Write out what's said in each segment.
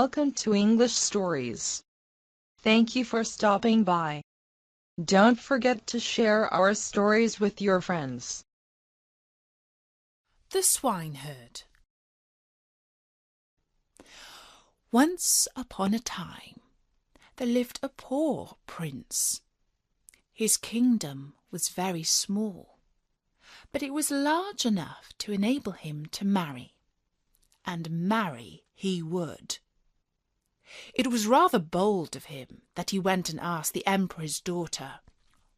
welcome to English Stories. Thank you for stopping by. Don't forget to share our stories with your friends. The Swineherd. Once upon a time, there lived a poor prince. His kingdom was very small, but it was large enough to enable him to marry, and marry he would. It was rather bold of him that he went and asked the emperor's daughter,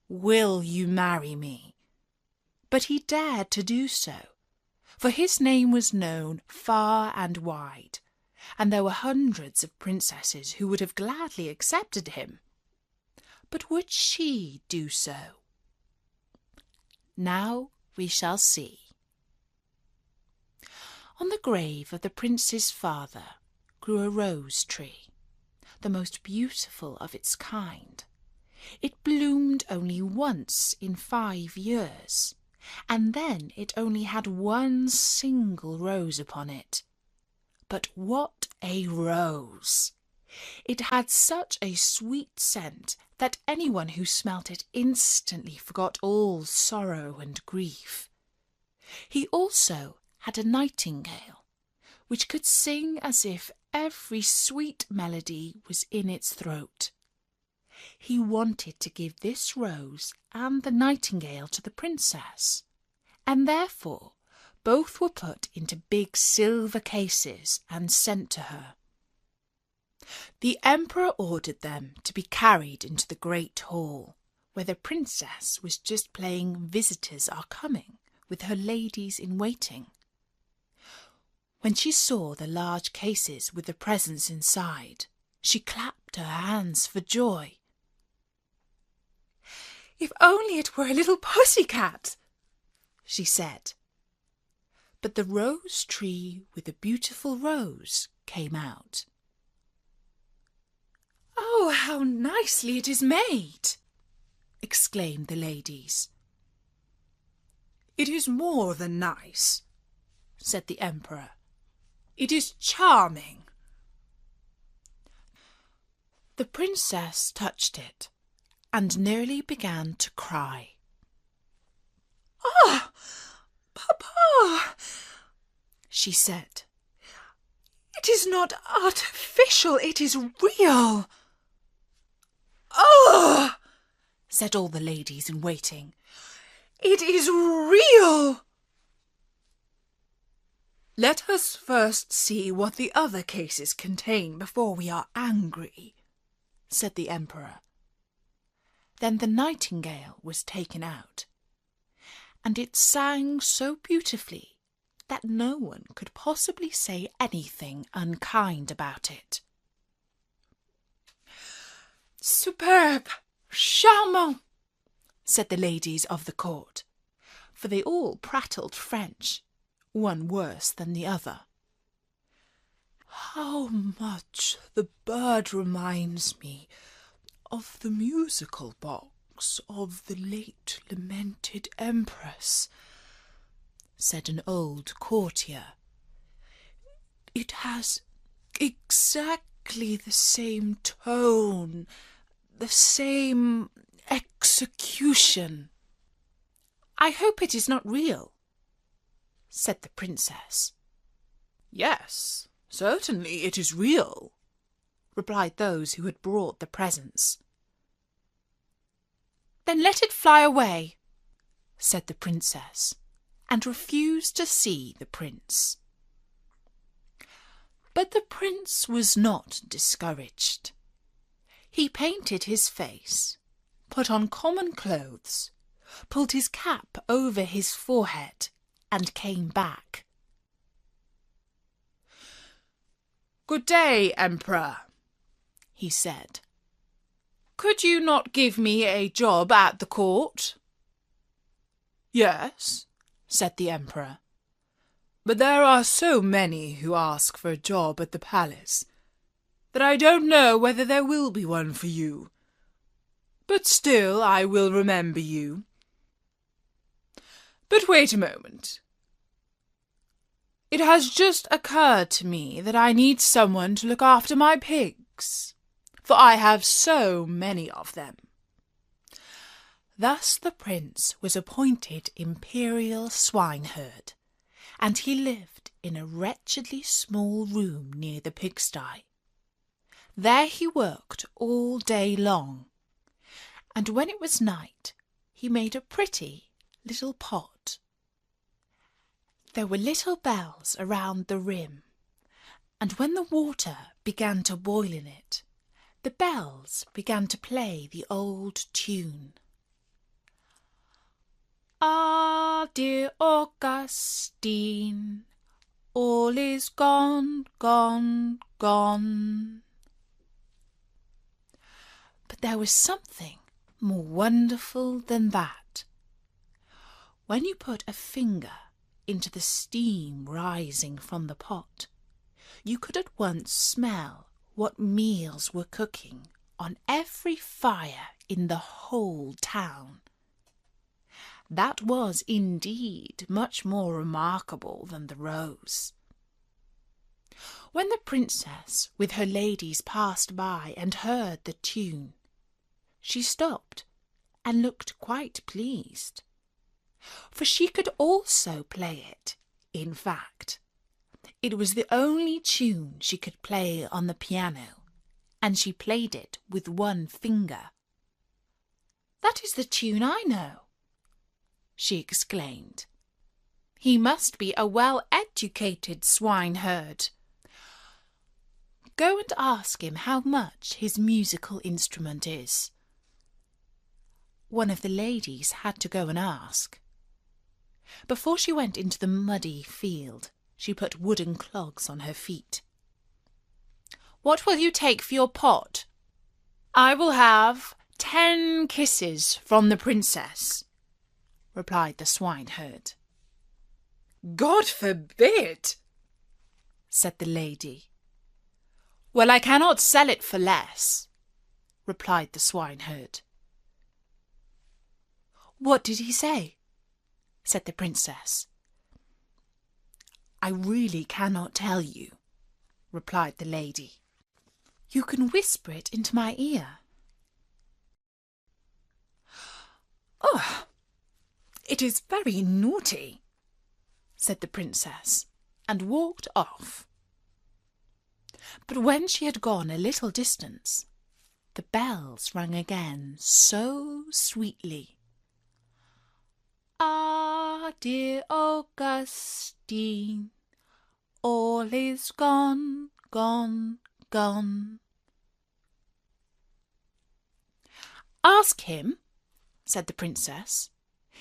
"Will you marry me?" But he dared to do so, for his name was known far and wide, and there were hundreds of princesses who would have gladly accepted him. But would she do so? Now we shall see. On the grave of the prince's father grew a rose tree, the most beautiful of its kind. It bloomed only once in 5 years, and then it only had one single rose upon it. But what a rose! It had such a sweet scent that anyone who smelt it instantly forgot all sorrow and grief. He also had a nightingale, which could sing as if every sweet melody was in its throat. He wanted to give this rose and the nightingale to the princess, and therefore both were put into big silver cases and sent to her. The emperor ordered them to be carried into the great hall, where the princess was just playing visitors are coming with her ladies in waiting. When she saw the large cases with the presents inside, she clapped her hands for joy. "If only it were a little pussycat," she said. But the rose tree with the beautiful rose came out. "Oh, how nicely it is made!" exclaimed the ladies. "It is more than nice," said the emperor. "It is charming." The princess touched it and nearly began to cry. "Ah, Papa," she said, "it is not artificial, it is real." "Ah," said all the ladies in waiting, "it is real." "Let us first see what the other cases contain before we are angry," said the emperor. Then the nightingale was taken out, and it sang so beautifully that no one could possibly say anything unkind about it. "Superbe! Charmant!" said the ladies of the court, for they all prattled French, one worse than the other. "How much the bird reminds me of the musical box of the late lamented empress," said an old courtier. "It has exactly the same tone, the same execution." "I hope it is not real," said the princess. "Yes, certainly it is real," replied those who had brought the presents. "Then let it fly away," said the princess, and refused to see the prince. But the prince was not discouraged. He painted his face, put on common clothes, pulled his cap over his forehead, and came back. "Good day, Emperor," he said. "Could you not give me a job at the court?" "Yes," said the emperor, "but there are so many who ask for a job at the palace that I don't know whether there will be one for you. But still I will remember you. But wait a moment. It has just occurred to me that I need someone to look after my pigs, for I have so many of them." Thus the prince was appointed imperial swineherd, and he lived in a wretchedly small room near the pigsty. There he worked all day long, and when it was night he made a pretty little pot. There were little bells around the rim, and when the water began to boil in it, the bells began to play the old tune. "Ah, dear Augustine, all is gone, gone, gone." But there was something more wonderful than that. When you put a finger into the steam rising from the pot, you could at once smell what meals were cooking on every fire in the whole town. That was indeed much more remarkable than the rose. When the princess with her ladies passed by and heard the tune, she stopped and looked quite pleased, for she could also play it. In fact, it was the only tune she could play on the piano, and she played it with one finger. "That is the tune I know," she exclaimed. "He must be a well-educated swineherd. Go and ask him how much his musical instrument is." One of the ladies had to go and ask. Before she went into the muddy field, she put wooden clogs on her feet. "What will you take for your pot?" "I will have 10 kisses from the princess," replied the swineherd. "God forbid," said the lady. "Well, I cannot sell it for less," replied the swineherd. "What did he say?" said the princess. "I really cannot tell you," replied the lady. "You can whisper it into my ear." "Oh, it is very naughty," said the princess, and walked off. But when she had gone a little distance, the bells rang again so sweetly. "Ah, dear Augustine, all is gone, gone, gone." "Ask him," said the princess,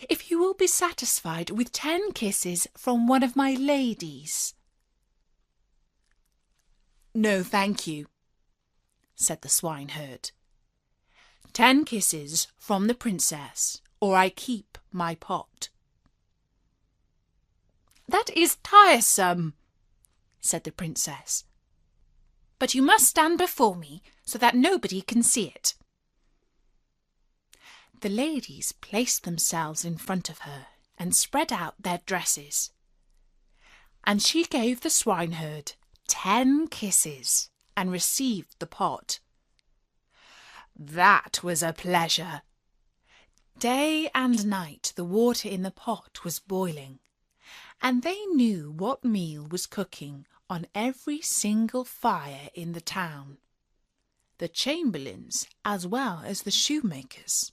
"if he will be satisfied with 10 kisses from one of my ladies." "No, thank you," said the swineherd. 10 kisses from the princess, or I keep my pot." "That is tiresome," said the princess. "But you must stand before me so that nobody can see it." The ladies placed themselves in front of her and spread out their dresses, and she gave the swineherd 10 kisses and received the pot. That was a pleasure. Day and night the water in the pot was boiling, and they knew what meal was cooking on every single fire in the town, the chamberlains as well as the shoemakers.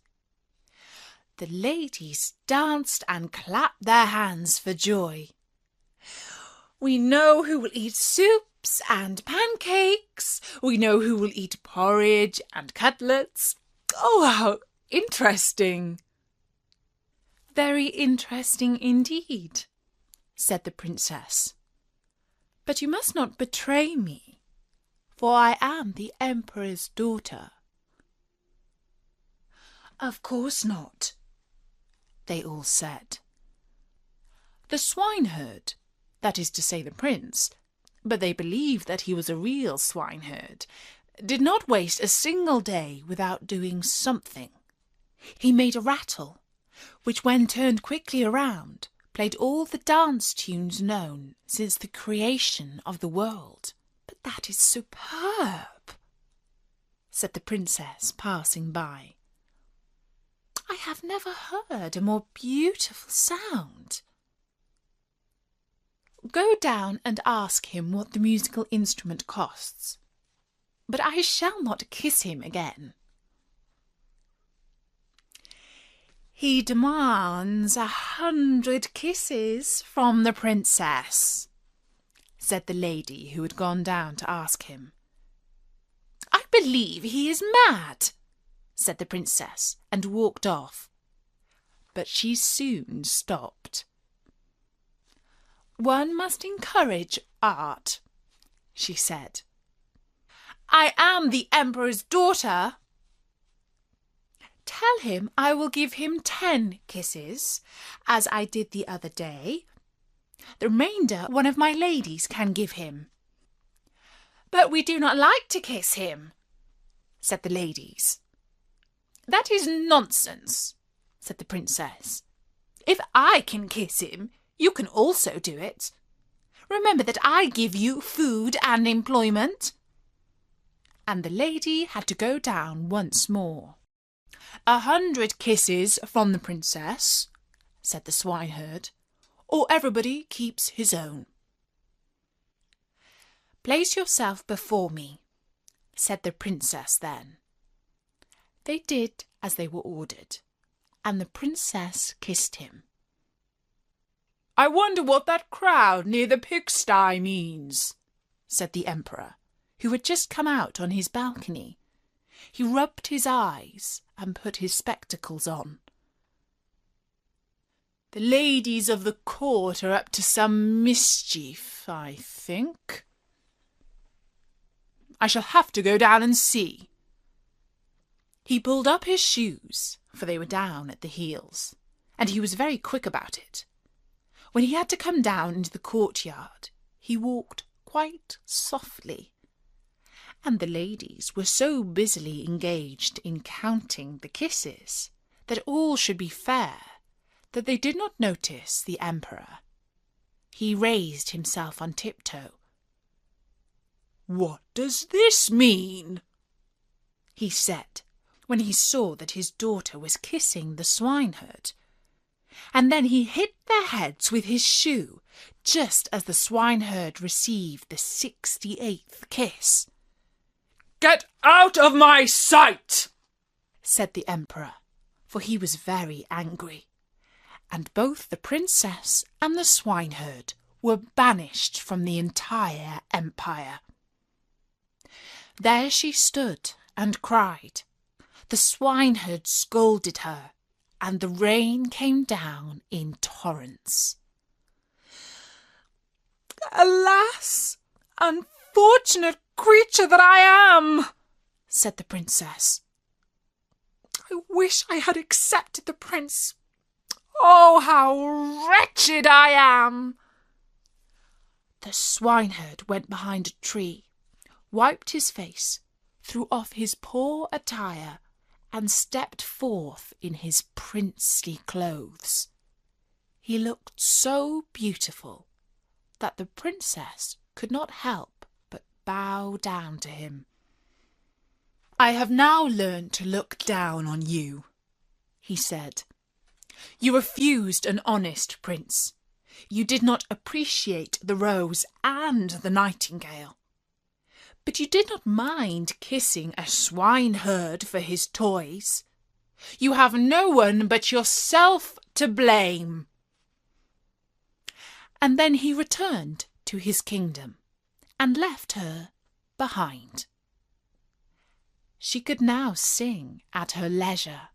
The ladies danced and clapped their hands for joy. "We know who will eat soups and pancakes. We know who will eat porridge and cutlets. Oh, how interesting!" "Very interesting indeed," said the princess. "But you must not betray me, for I am the emperor's daughter." "Of course not," they all said. The swineherd, that is to say the prince, but they believed that he was a real swineherd, did not waste a single day without doing something. He made a rattle, which when turned quickly around, played all the dance tunes known since the creation of the world. "But that is superb," said the princess, passing by. "I have never heard a more beautiful sound." "Go down and ask him what the musical instrument costs. But I shall not kiss him again." "He demands 100 kisses from the princess," said the lady who had gone down to ask him. "I believe he is mad," said the princess, and walked off. But she soon stopped. "One must encourage art," she said. "I am the emperor's daughter." "Tell him I will give him 10 kisses, as I did the other day. The remainder one of my ladies can give him." "But we do not like to kiss him," said the ladies. "That is nonsense," said the princess. "If I can kiss him, you can also do it. Remember that I give you food and employment." And the lady had to go down once more. 100 kisses from the princess," said the swineherd, "or everybody keeps his own." "Place yourself before me," said the princess then. They did as they were ordered, and the princess kissed him. "I wonder what that crowd near the pigsty means," said the emperor, who had just come out on his balcony. He rubbed his eyes and put his spectacles on. "The ladies of the court are up to some mischief, I think. I shall have to go down and see." He pulled up his shoes, for they were down at the heels, and he was very quick about it. When he had to come down into the courtyard, he walked quite softly, and the ladies were so busily engaged in counting the kisses that all should be fair, that they did not notice the emperor. He raised himself on tiptoe. "What does this mean?" he said, when he saw that his daughter was kissing the swineherd. And then he hit their heads with his shoe, just as the swineherd received the 68th kiss. "Get out of my sight!" said the emperor, for he was very angry, and both the princess and the swineherd were banished from the entire empire. There she stood and cried. The swineherd scolded her, and the rain came down in torrents. "Alas, unfortunate creature that I am," said the princess. "I wish I had accepted the prince. Oh, how wretched I am!" The swineherd went behind a tree, wiped his face, threw off his poor attire, and stepped forth in his princely clothes. He looked so beautiful that the princess could not help but bow down to him. "I have now learned to look down on you," he said. "You refused an honest prince. You did not appreciate the rose and the nightingale. But you did not mind kissing a swineherd for his toys. You have no one but yourself to blame." And then he returned to his kingdom and left her behind. She could now sing at her leisure.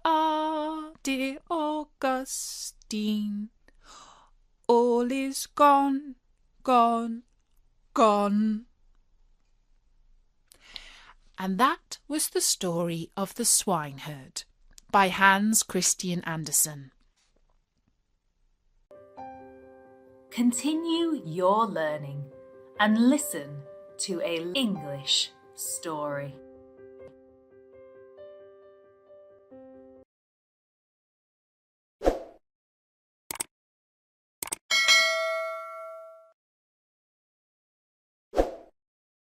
"Ah, dear Augustine, all is gone, gone, gone." And that was the story of the Swineherd by Hans Christian Andersen. Continue your learning and listen to an English story.